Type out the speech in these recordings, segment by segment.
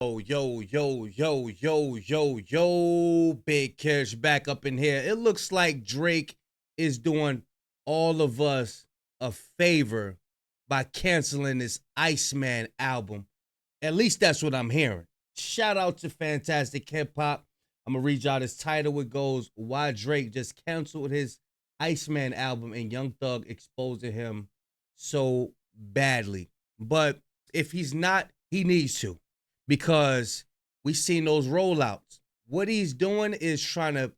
Yo, Big Kish back up in here. It looks like Drake is doing all of us a favor by canceling this Iceman album. At least that's what I'm hearing. Shout out to Fantastic Hip Hop. I'm gonna read y'all this title. It goes, Why Drake Just Canceled His Iceman album and Young Thug exposing him so badly. But if he's not, he needs to, because we seen those rollouts. What he's doing is trying to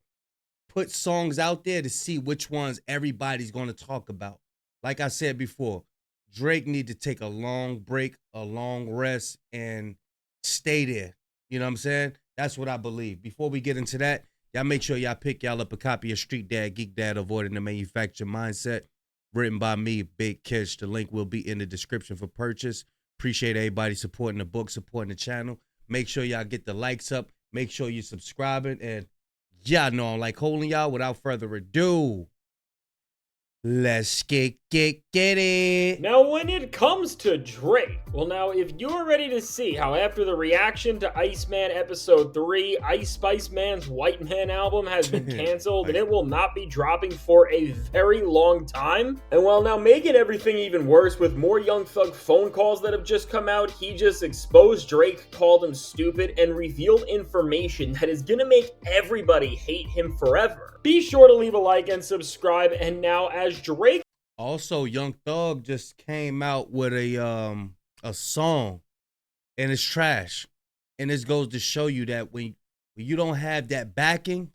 put songs out there to see which ones everybody's going to talk about. Like I said before, Drake need to take a long break, a long rest, and stay there. You know what I'm saying? That's what I believe. Before we get into that, y'all make sure y'all pick y'all up a copy of Street Dad, Geek Dad, Avoiding the Manufactured Mindset, written by me, Big Kish. The link will be in the description for purchase. Appreciate everybody supporting the book, supporting the channel. Make sure y'all get the likes up. Make sure you're subscribing. And y'all know I'm like holding y'all. Without further ado, let's get it. Now, when it comes to Drake, well, now, if you're ready to see how after the reaction to Iceman Episode 3, Ice Spice Man's White Man album has been canceled and it will not be dropping for a very long time, and while now making everything even worse with more Young Thug phone calls that have just come out, he just exposed Drake, called him stupid, and revealed information that is gonna make everybody hate him forever. Be sure to leave a like and subscribe, and now as Drake Also, Young Thug just came out with a song, and it's trash. And this goes to show you that when you don't have that backing,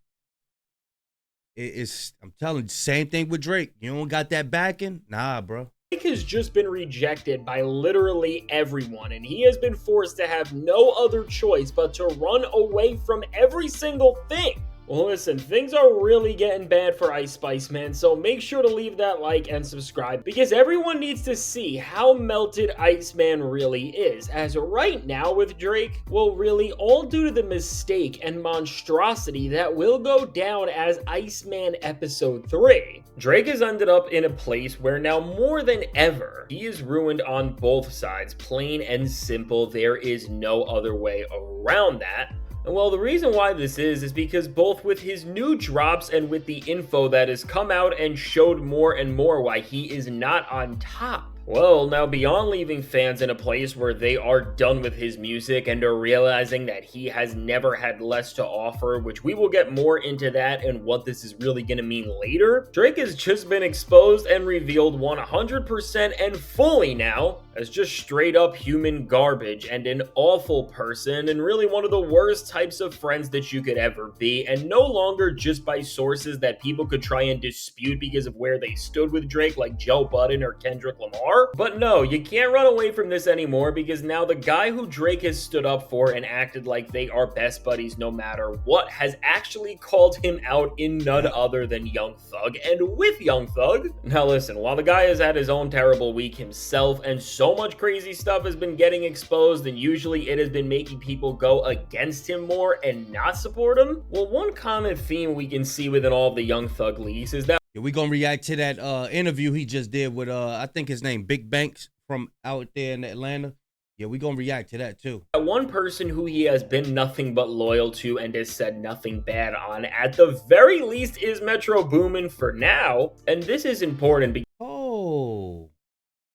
I'm telling you, same thing with Drake. You don't got that backing, nah, bro. Drake has just been rejected by literally everyone, and he has been forced to have no other choice but to run away from every single thing. Well, listen, things are really getting bad for Ice Spice Man, so make sure to leave that like and subscribe, because everyone needs to see how melted Iceman really is, as right now with Drake, well, really all due to the mistake and monstrosity that will go down as Iceman Episode 3. Drake has ended up in a place where now more than ever, he is ruined on both sides, plain and simple. There is no other way around that. And well, the reason why this is because both with his new drops and with the info that has come out and showed more and more why he is not on top. Well, now beyond leaving fans in a place where they are done with his music and are realizing that he has never had less to offer, which we will get more into that and what this is really going to mean later, Drake has just been exposed and revealed 100% and fully now as just straight up human garbage and an awful person and really one of the worst types of friends that you could ever be, and no longer just by sources that people could try and dispute because of where they stood with Drake, like Joe Budden or Kendrick Lamar. But no, you can't run away from this anymore, because now the guy who Drake has stood up for and acted like they are best buddies no matter what has actually called him out in none other than Young Thug. And with Young Thug, now listen, while the guy has had his own terrible week himself and so much crazy stuff has been getting exposed, and usually it has been making people go against him more and not support him, well, one common theme we can see within all of the Young Thug leaks is that We're going to react to that interview he just did with, I think his name, Big Banks from out there in Atlanta. Yeah, we're going to react to that too. one person who he has been nothing but loyal to and has said nothing bad on, at the very least, is Metro Boomin for now. And this is important because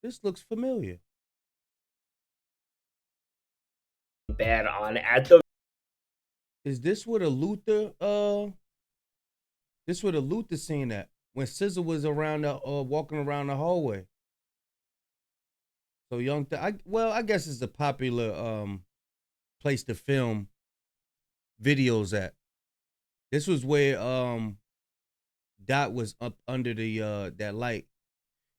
this looks familiar. bad on at the Is this where the Luther, this where the Luther scene at? When SZA was around the walking around the hallway. So I guess it's a popular place to film videos at. This was where Dot was up under the that light.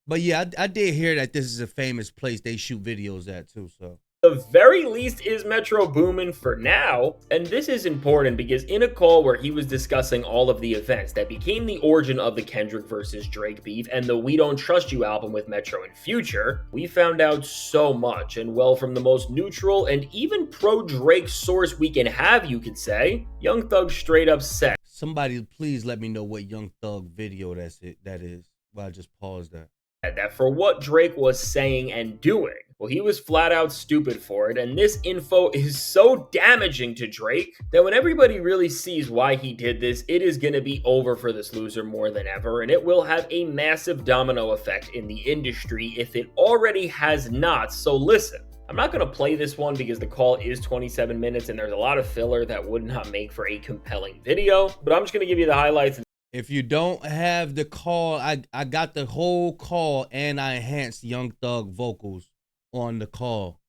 But yeah, I did hear that this is a famous place they shoot videos at too, so the very least is Metro Boomin for now, and this is important because in a call where he was discussing all of the events that became the origin of the Kendrick versus Drake beef and the We Don't Trust You album with Metro and Future, we found out so much, and well, from the most neutral and even pro-Drake source we can have, you could say, Young Thug straight up said, somebody please let me know what Young Thug video that is. Well, I just paused that. That for what Drake was saying and doing, Well, he was flat out stupid for it, and this info is so damaging to Drake that when everybody really sees why he did this, it is going to be over for this loser more than ever, and it will have a massive domino effect in the industry if it already has not. So listen. I'm not going to play this one because the call is 27 minutes and there's a lot of filler that would not make for a compelling video, but I'm just going to give you the highlights. If you don't have the call, I got the whole call and I enhanced Young Thug vocals on the call.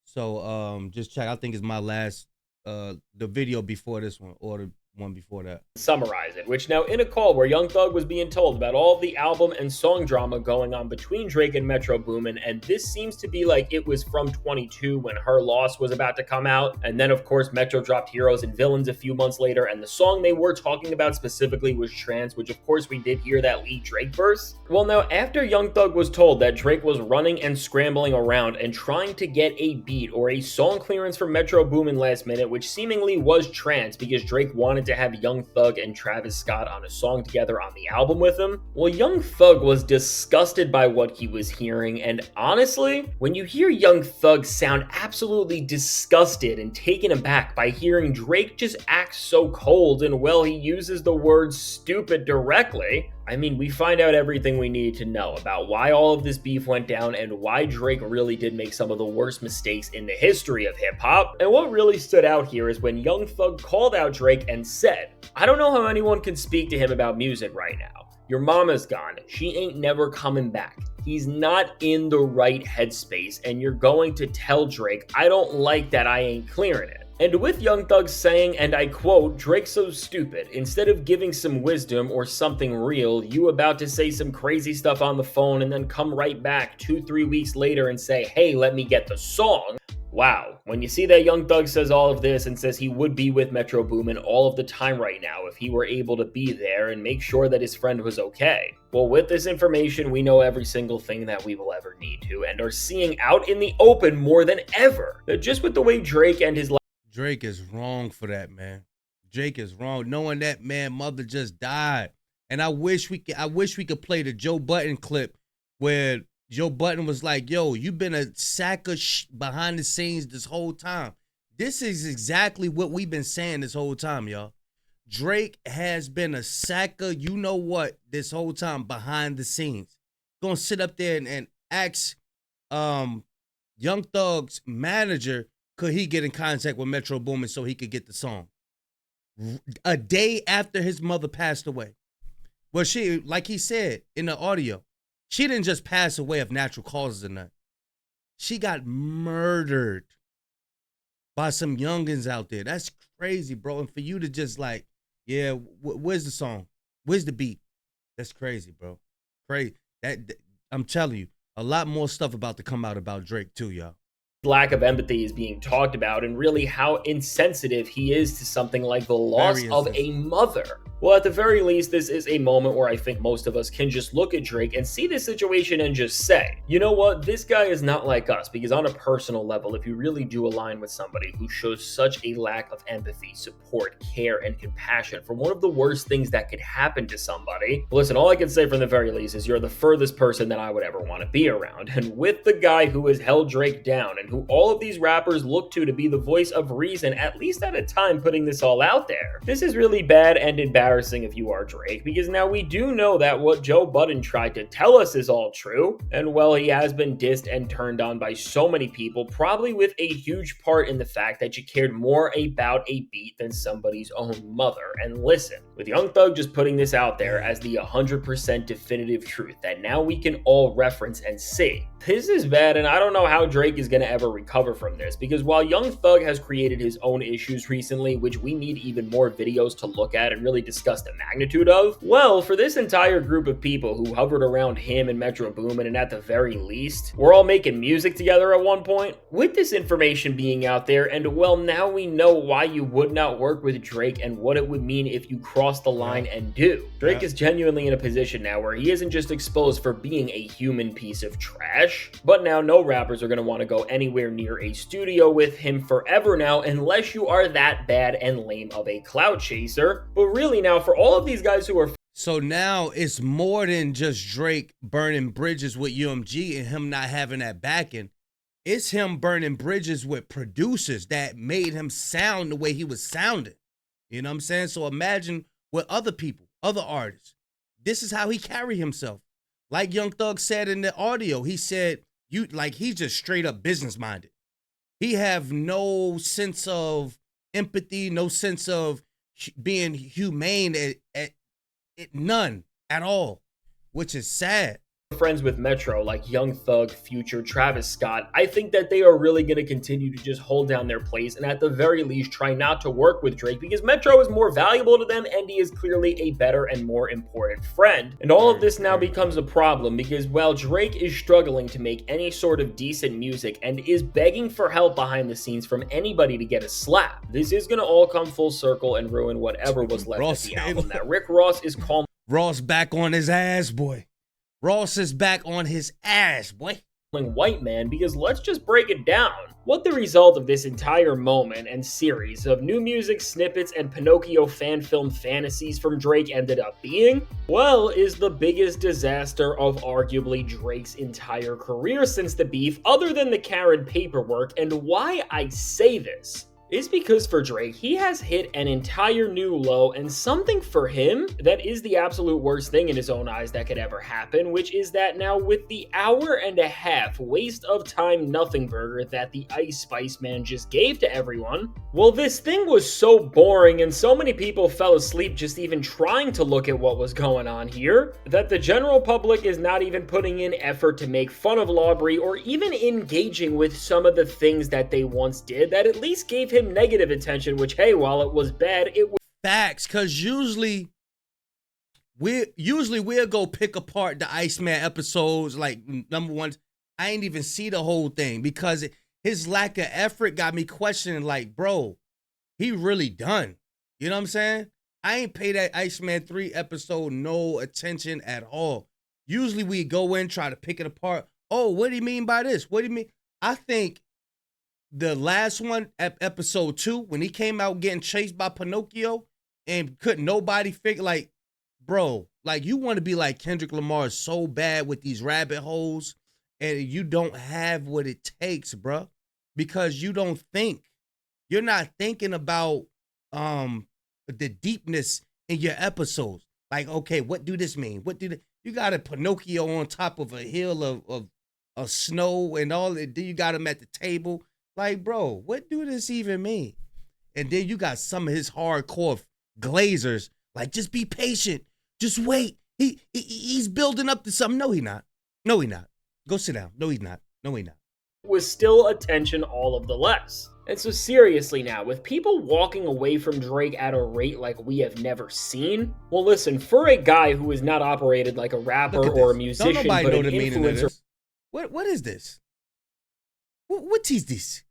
So just check. I think it's my last the video before this one or the one before that. Summarize it, which now in a call where Young Thug was being told about all of the album and song drama going on between Drake and Metro Boomin, and this seems to be like it was from 22 when Her Loss was about to come out, and then of course Metro dropped Heroes and Villains a few months later, and the song they were talking about specifically was Trance, which of course we did hear that lead Drake verse. Well, now after Young Thug was told that Drake was running and scrambling around and trying to get a beat or a song clearance from Metro Boomin last minute, which seemingly was Trance because Drake wanted to have Young Thug and Travis Scott on a song together on the album with him. Well, Young Thug was disgusted by what he was hearing, and honestly, when you hear Young Thug sound absolutely disgusted and taken aback by hearing Drake just act so cold and, well, he uses the word stupid directly, I mean, we find out everything we need to know about why all of this beef went down and why Drake really did make some of the worst mistakes in the history of hip-hop. And what really stood out here is when Young Thug called out Drake and said, "I don't know how anyone can speak to him about music right now. Your mama's gone. She ain't never coming back. He's not in the right headspace, and you're going to tell Drake, I don't like that I ain't clearing it." And with Young Thug saying, and I quote, "Drake's so stupid. Instead of giving some wisdom or something real, you about to say some crazy stuff on the phone and then come right back 2-3 weeks later and say, hey, let me get the song." Wow, when you see that Young Thug says all of this and says he would be with Metro Boomin all of the time right now if he were able to be there and make sure that his friend was okay. Well, with this information, we know every single thing that we will ever need to and are seeing out in the open more than ever. That just with the way Drake and his Drake is wrong for that, man. Drake is wrong, knowing that man mother just died. And I wish we could play the Joe Budden clip where Joe Budden was like, yo, you've been a sack of behind the scenes this whole time. This is exactly what we've been saying this whole time, y'all. Drake has been a sack of you know what this whole time behind the scenes. Gonna sit up there and ask Young Thug's manager, could he get in contact with Metro Boomin so he could get the song? A day after his mother passed away. Well, she, like he said in the audio, she didn't just pass away of natural causes or nothing. She got murdered by some youngins out there. That's crazy, bro. And for you to just like, yeah, where's the song? Where's the beat? That's crazy, bro. Crazy. That I'm telling you, a lot more stuff about to come out about Drake too, y'all. Lack of empathy is being talked about and really how insensitive he is to something like the loss of a mother. Well, at the very least, this is a moment where I think most of us can just look at Drake and see this situation and just say, you know what, this guy is not like us, because on a personal level, if you really do align with somebody who shows such a lack of empathy, support, care, and compassion for one of the worst things that could happen to somebody, listen, all I can say from the very least is you're the furthest person that I would ever want to be around. And with the guy who has held Drake down and who all of these rappers look to be the voice of reason, at least at a time putting this all out there, this is really bad and embarrassing if you are Drake, because now we do know that what Joe Budden tried to tell us is all true, and well, he has been dissed and turned on by so many people, probably with a huge part in the fact that you cared more about a beat than somebody's own mother. And listen, with Young Thug just putting this out there as the 100% definitive truth that now we can all reference and see, this is bad, and I don't know how Drake is going to ever recover from this, because while Young Thug has created his own issues recently, which we need even more videos to look at and really discuss the magnitude of, well, for this entire group of people who hovered around him and Metro Boomin, and at the very least, we're all making music together at one point, with this information being out there, and well, now we know why you would not work with Drake and what it would mean if you cross the line and do. Drake is genuinely in a position now where he isn't just exposed for being a human piece of trash, but now no rappers are going to want to go anywhere near a studio with him forever now unless you are that bad and lame of a clout chaser. But really now, for all of these guys who are... So now it's more than just Drake burning bridges with UMG and him not having that backing. It's him burning bridges with producers that made him sound the way he was sounding. You know what I'm saying? So imagine with other people, other artists. This is how he carry himself. Like Young Thug said in the audio, he said, he's just straight up business minded. He have no sense of empathy, no sense of being humane, none at all, which is sad. Friends with Metro like Young Thug, Future, Travis Scott, I think that they are really going to continue to just hold down their place and at the very least try not to work with Drake because Metro is more valuable to them and he is clearly a better and more important friend. And all of this now becomes a problem because while Drake is struggling to make any sort of decent music and is begging for help behind the scenes from anybody to get a slap, this is going to all come full circle and ruin whatever was left of the album. That Rick Ross is calling Ross back on his ass, boy. Ross is back on his ass, boy. White man, because let's just break it down. What the result of this entire moment and series of new music snippets and Pinocchio fan film fantasies from Drake ended up being, well, is the biggest disaster of arguably Drake's entire career since the beef, other than the Karen paperwork. And why I say this is because for Drake, he has hit an entire new low, and something for him that is the absolute worst thing in his own eyes that could ever happen, which is that now with the hour-and-a-half waste of time nothing burger that the Ice Spice Man just gave to everyone, well, this thing was so boring and so many people fell asleep just even trying to look at what was going on here, that the general public is not even putting in effort to make fun of Lawbury or even engaging with some of the things that they once did that at least gave him negative attention, which, hey, while it was bad, it was facts, because usually we'll go pick apart the Iceman episodes, like number one. I ain't even see the whole thing because his lack of effort got me questioning, like, bro, he really done. You know what I'm saying? I ain't pay that Iceman 3 episode no attention at all. Usually we go in, try to pick it apart. Oh, what do you mean by this? What do you mean? I think the last one, episode 2, when he came out getting chased by Pinocchio and couldn't nobody figure, like, bro, like, you want to be like Kendrick Lamar so bad with these rabbit holes and you don't have what it takes, bro, because you don't think. You're not thinking about the deepness in your episodes. Like, okay, what do this mean? You got a Pinocchio on top of a hill of snow and all that. Then you got him at the table. Like, bro, what do this even mean? And then you got some of his hardcore glazers. Like, just be patient. Just wait. He's building up to something. No, he not. No, he not. Go sit down. No, he's not. No, he not. Was still attention all of the less. And so seriously now, with people walking away from Drake at a rate like we have never seen, well, listen, for a guy who is not operated like a rapper or a musician, but an influencer. What is this? What is this?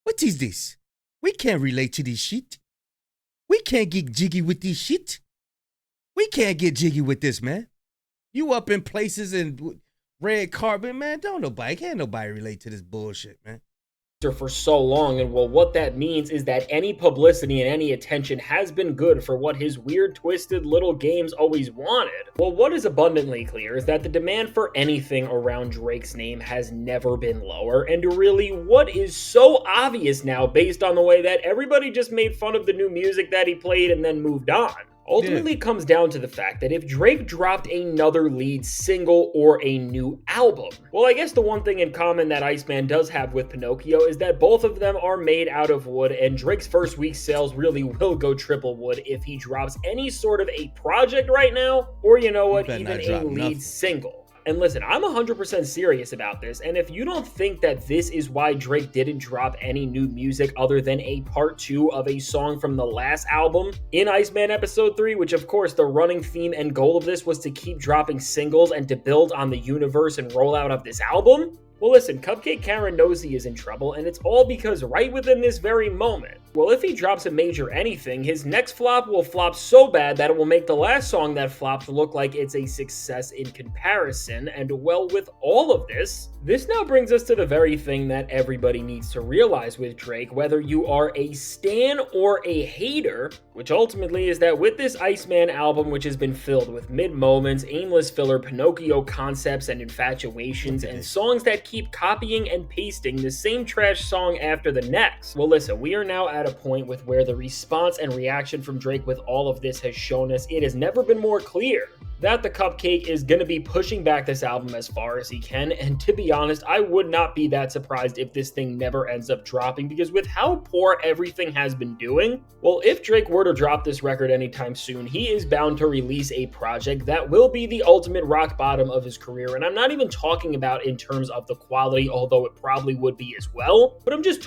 What is this? We can't relate to this shit. We can't get jiggy with this shit. We can't get jiggy with this, man. You up in places and red carpet, man. Can't nobody relate to this bullshit, man. For so long, and well, what that means is that any publicity and any attention has been good for what his weird, twisted little games always wanted. Well, what is abundantly clear is that the demand for anything around Drake's name has never been lower, and really, what is so obvious now based on the way that everybody just made fun of the new music that he played and then moved on. Ultimately, it comes down to the fact that if Drake dropped another lead single or a new album, well, I guess the one thing in common that Iceman does have with Pinocchio is that both of them are made out of wood, and Drake's first week's sales really will go triple wood if he drops any sort of a project right now, or you know what, even a lead single. And listen, I'm 100% serious about this, and if you don't think that this is why Drake didn't drop any new music other than a part 2 of a song from the last album in Iceman Episode 3, which of course the running theme and goal of this was to keep dropping singles and to build on the universe and rollout of this album, well listen, Cupcake Karen knows he is in trouble, and it's all because right within this very moment, Well, if he drops a major anything, his next flop will flop so bad that it will make the last song that flopped look like it's a success in comparison. And well, with all of this now brings us to the very thing that everybody needs to realize with Drake, whether you are a stan or a hater, which ultimately is that with this Iceman album, which has been filled with mid moments, aimless filler, Pinocchio concepts and infatuations, and songs that keep copying and pasting the same trash song after the next. Well, listen, we are now at a point with where the response and reaction from Drake with all of this has shown us it has never been more clear that the Cupcake is going to be pushing back this album as far as he can, and to be honest, I would not be that surprised if this thing never ends up dropping, because with how poor everything has been doing, well, if Drake were to drop this record anytime soon, he is bound to release a project that will be the ultimate rock bottom of his career, and I'm not even talking about in terms of the quality, although it probably would be as well, but I'm just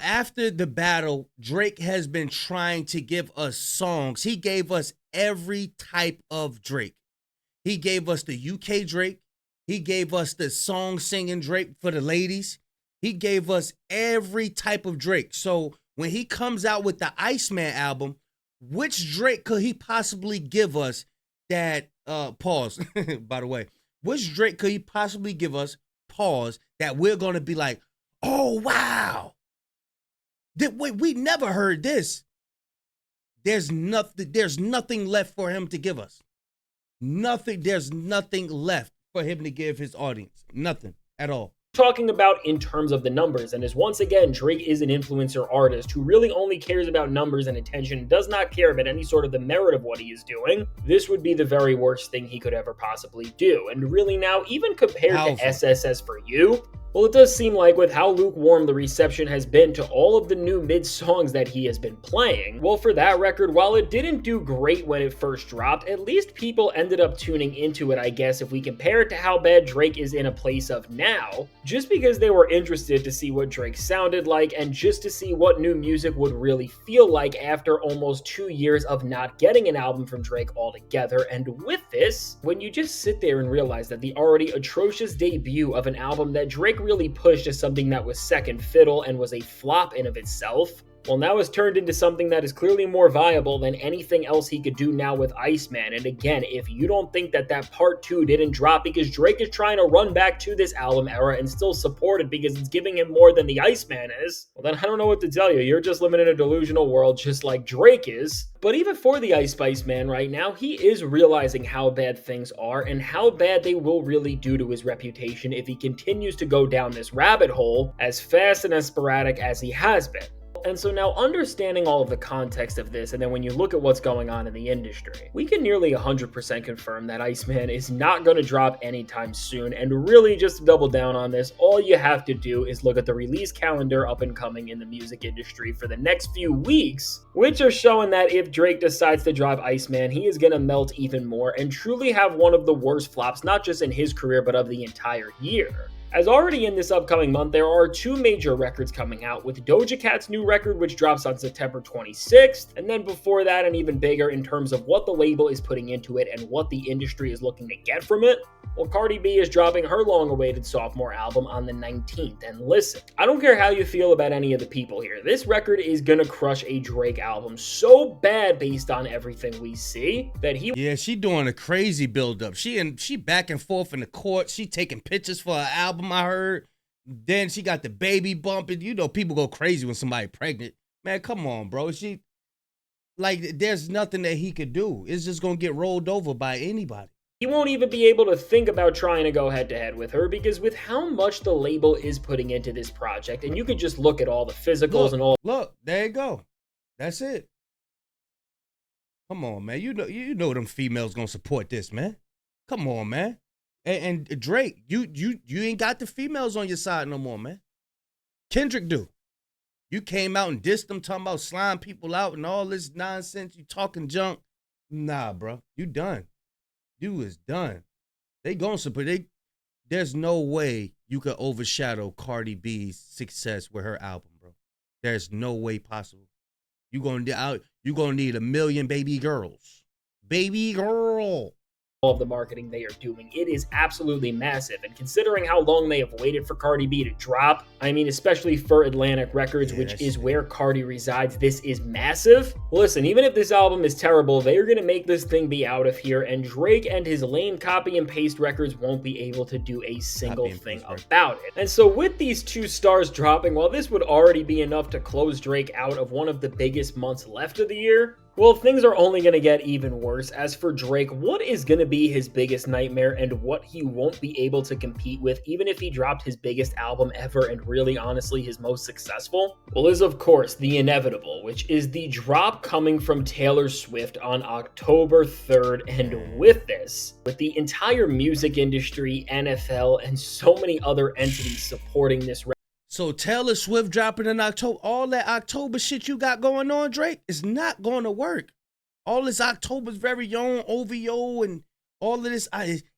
after the battle, Drake has been trying to give us songs. He gave us every type of Drake. He gave us the UK Drake. He gave us the song singing Drake for the ladies. He gave us every type of Drake. So when he comes out with the Iceman album, which Drake could he possibly give us that, pause, by the way, which Drake could he possibly give us, pause, that we're going to be like, oh, wow. We never heard this. There's nothing left for him to give us. There's nothing left for him to give his audience. Nothing at all. Talking about in terms of the numbers, and as once again, Drake is an influencer artist who really only cares about numbers and attention and does not care about any sort of the merit of what he is doing, this would be the very worst thing he could ever possibly do. And really now, even compared to SSS for You, well, it does seem like with how lukewarm the reception has been to all of the new mid songs that he has been playing, well, for that record, while it didn't do great when it first dropped, at least people ended up tuning into it, I guess, if we compare it to how bad Drake is in a place of now, just because they were interested to see what Drake sounded like and just to see what new music would really feel like after almost 2 years of not getting an album from Drake altogether. And with this, when you just sit there and realize that the already atrocious debut of an album that Drake really pushed as something that was second fiddle and was a flop in of itself, well, now has turned into something that is clearly more viable than anything else he could do now with Iceman. And again, if you don't think that part 2 didn't drop because Drake is trying to run back to this album era and still support it because it's giving him more than the Iceman is, well, then I don't know what to tell you. You're just living in a delusional world just like Drake is. But even for the Ice Spice Man right now, he is realizing how bad things are and how bad they will really do to his reputation if he continues to go down this rabbit hole as fast and as sporadic as he has been. And so now understanding all of the context of this, and then when you look at what's going on in the industry, we can nearly 100% confirm that Iceman is not going to drop anytime soon. And really, just to double down on this, all you have to do is look at the release calendar up and coming in the music industry for the next few weeks, which are showing that if Drake decides to drop Iceman, he is going to melt even more and truly have one of the worst flops, not just in his career, but of the entire year. As already in this upcoming month, there are 2 major records coming out, with Doja Cat's new record, which drops on September 26th, and then before that, and even bigger in terms of what the label is putting into it and what the industry is looking to get from it, well, Cardi B is dropping her long-awaited sophomore album on the 19th. And listen, I don't care how you feel about any of the people here, this record is gonna crush a Drake album so bad based on everything we see that she doing a crazy build-up. She back and forth in the court. She taking pictures for her album, I heard. Then she got the baby bumping. You know, people go crazy when somebody pregnant. Man, come on, bro. There's nothing that he could do. It's just gonna get rolled over by anybody. He won't even be able to think about trying to go head-to-head with her, because with how much the label is putting into this project, and you could just look at all the physicals and all. Look, there you go. That's it. Come on, man. You know them females gonna support this, man. Come on, man. And Drake, you ain't got the females on your side no more, man. Kendrick do. You came out and dissed them, talking about slime people out and all this nonsense. You talking junk. Nah, bro. You done. You is done. They gonna support. There's no way you could overshadow Cardi B's success with her album, bro. There's no way possible. You gonna need 1 million baby girls. Baby girl. all of the marketing they are doing. It is absolutely massive. And considering how long they have waited for Cardi B to drop, I mean, especially for Atlantic Records, which is where Cardi resides, this is massive. Listen, even if this album is terrible, they are going to make this thing be out of here, and Drake and his lame copy and paste records won't be able to do a single thing about it. And so with these two stars dropping, while this would already be enough to close Drake out of one of the biggest months left of the year, well, things are only going to get even worse. As for Drake, what is going to be his biggest nightmare and what he won't be able to compete with, even if he dropped his biggest album ever and really honestly his most successful? Well, is of course the inevitable, which is the drop coming from Taylor Swift on October 3rd. And with this, with the entire music industry, NFL, and so many other entities supporting this, so Taylor Swift dropping in October, all that October shit you got going on, Drake, is not going to work. All this October's very own OVO and all of this,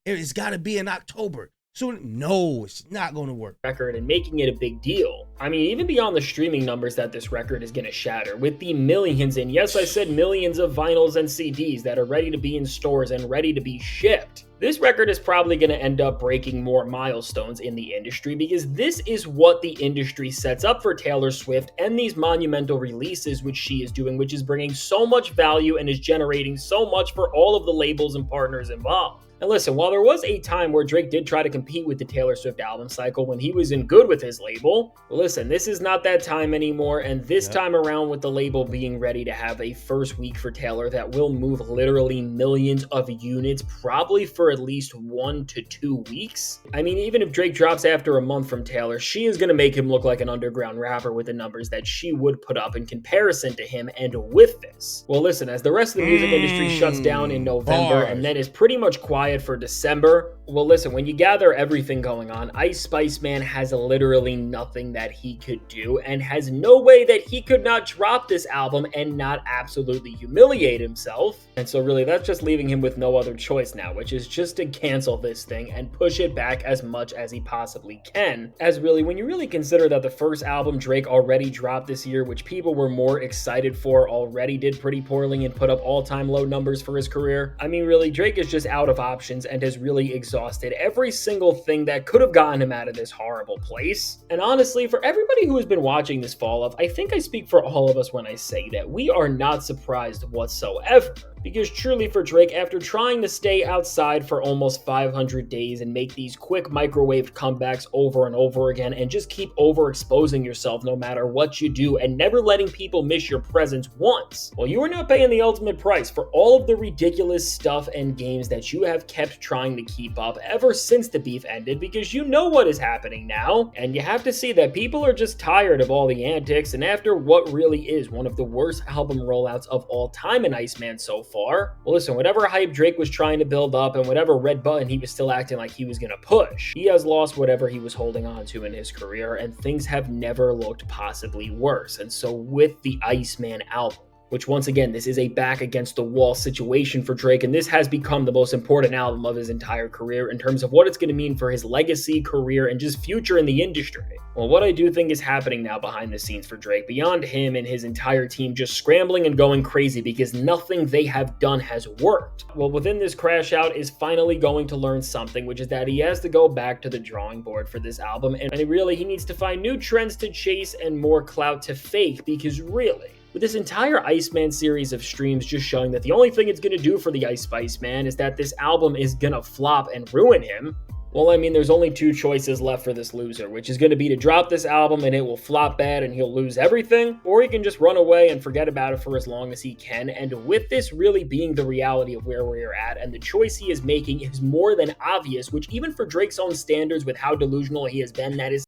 it's got to be in October. So no, it's not going to work. Record and making it a big deal. I mean, even beyond the streaming numbers that this record is going to shatter, with the millions, and yes, I said millions of vinyls and CDs that are ready to be in stores and ready to be shipped. This record is probably going to end up breaking more milestones in the industry, because this is what the industry sets up for Taylor Swift and these monumental releases which she is doing, which is bringing so much value and is generating so much for all of the labels and partners involved. And listen, while there was a time where Drake did try to compete with the Taylor Swift album cycle when he was in good with his label, listen, this is not that time anymore, and this time around with the label being ready to have a first week for Taylor that will move literally millions of units, probably for at least 1 to 2 weeks. I mean, even if Drake drops after a month from Taylor, she is going to make him look like an underground rapper with the numbers that she would put up in comparison to him. And with this, well, listen, as the rest of the music industry shuts down in November and then is pretty much quiet for December, well, listen, when you gather everything going on, Iceman has literally nothing that he could do and has no way that he could not drop this album and not absolutely humiliate himself. And so really that's just leaving him with no other choice now, which is just to cancel this thing and push it back as much as he possibly can. As really, when you really consider that the first album Drake already dropped this year, which people were more excited for, already did pretty poorly and put up all-time low numbers for his career. I mean, really, Drake is just out of options and has really exhausted every single thing that could have gotten him out of this horrible place. And honestly, for everybody who has been watching this fall off, I think I speak for all of us when I say that we are not surprised whatsoever. Because truly for Drake, after trying to stay outside for almost 500 days and make these quick microwave comebacks over and over again and just keep overexposing yourself no matter what you do and never letting people miss your presence once, well, you are now paying the ultimate price for all of the ridiculous stuff and games that you have kept trying to keep up ever since the beef ended, because you know what is happening now, and you have to see that people are just tired of all the antics, and after what really is one of the worst album rollouts of all time in Iceman so far, well, listen, whatever hype Drake was trying to build up and whatever red button he was still acting like he was going to push, he has lost whatever he was holding on to in his career, and things have never looked possibly worse. And so with the Iceman album, which once again, this is a back against the wall situation for Drake, and this has become the most important album of his entire career in terms of what it's going to mean for his legacy, career, and just future in the industry. Well, what I do think is happening now behind the scenes for Drake, beyond him and his entire team just scrambling and going crazy because nothing they have done has worked, well, within this crash out is finally going to learn something, which is that he has to go back to the drawing board for this album, and really he needs to find new trends to chase and more clout to fake, because really, with this entire Iceman series of streams just showing that the only thing it's going to do for the Ice Spice Man is that this album is going to flop and ruin him, well, I mean, there's only two choices left for this loser, which is going to be to drop this album and it will flop bad and he'll lose everything, or he can just run away and forget about it for as long as he can. And with this really being the reality of where we're at, and the choice he is making is more than obvious, which even for Drake's own standards with how delusional he has been, that is...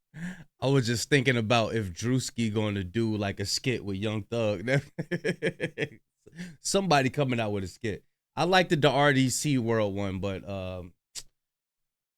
I was just thinking about if Drewski going to do like a skit with Young Thug. Somebody coming out with a skit. I liked the RDC World one, but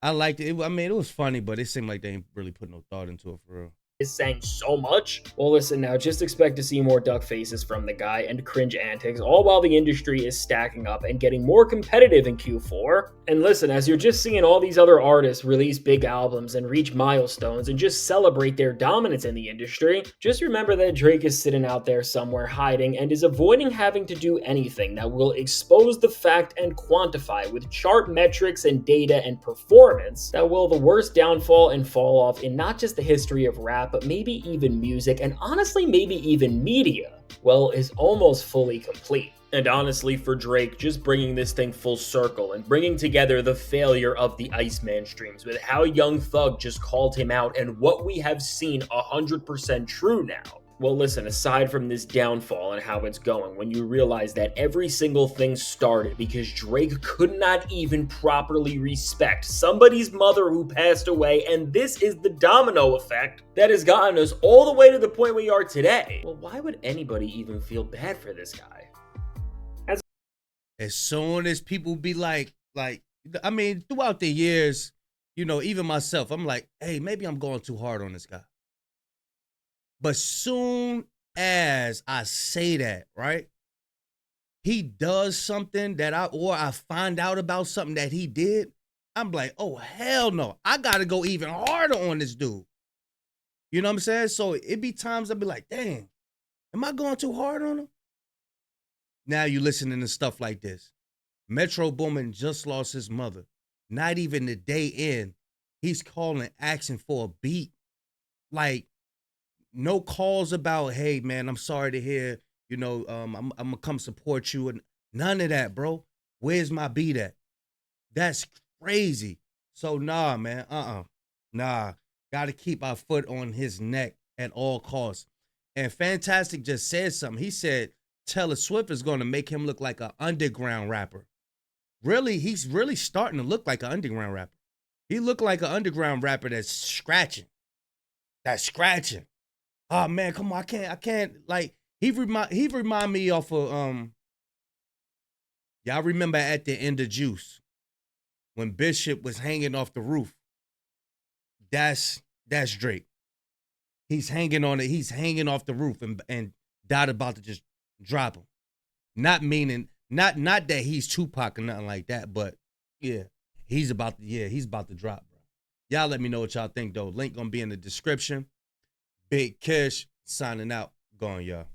I liked it. I mean, it was funny, but it seemed like they ain't really put no thought into it for real. is saying so much. Well, listen now, just expect to see more duck faces from the guy and cringe antics, all while the industry is stacking up and getting more competitive in Q4. And listen, as you're just seeing all these other artists release big albums and reach milestones and just celebrate their dominance in the industry, just remember that Drake is sitting out there somewhere hiding and is avoiding having to do anything that will expose the fact and quantify with chart metrics and data and performance that will the worst downfall and fall off in not just the history of rap, but maybe even music, and honestly, maybe even media, well, is almost fully complete. And honestly, for Drake, just bringing this thing full circle and bringing together the failure of the Iceman streams with how Young Thug just called him out and what we have seen 100% true now. Well, listen, aside from this downfall and how it's going, when you realize that every single thing started because Drake could not even properly respect somebody's mother who passed away, and this is the domino effect that has gotten us all the way to the point we are today. Well, why would anybody even feel bad for this guy? As soon as people be like, I mean, throughout the years, you know, even myself, I'm like, hey, maybe I'm going too hard on this guy. But soon as I say that, right, he does something that I find out about something that he did, I'm like, oh, hell no. I got to go even harder on this dude. You know what I'm saying? So it be times I'll be like, dang, am I going too hard on him? Now you listening to stuff like this. Metro Boomin just lost his mother. Not even the day in, he's calling, asking for a beat. Like, no calls about, hey, man, I'm sorry to hear, you know, I'm going to come support you. And none of that, bro. Where's my beat at? That's crazy. So, nah, man, Nah, got to keep our foot on his neck at all costs. And Fantastic just said something. He said Taylor Swift is going to make him look like an underground rapper. Really, he's really starting to look like an underground rapper. He looked like an underground rapper that's scratching. Oh man, come on, I can't like he remind me of y'all remember at the end of Juice when Bishop was hanging off the roof. That's Drake. He's hanging off the roof and Dot about to just drop him. Not that he's Tupac or nothing like that, but yeah, he's about to drop, bro. Y'all let me know what y'all think though. Link gonna be in the description. Big Kish signing out. Going, y'all.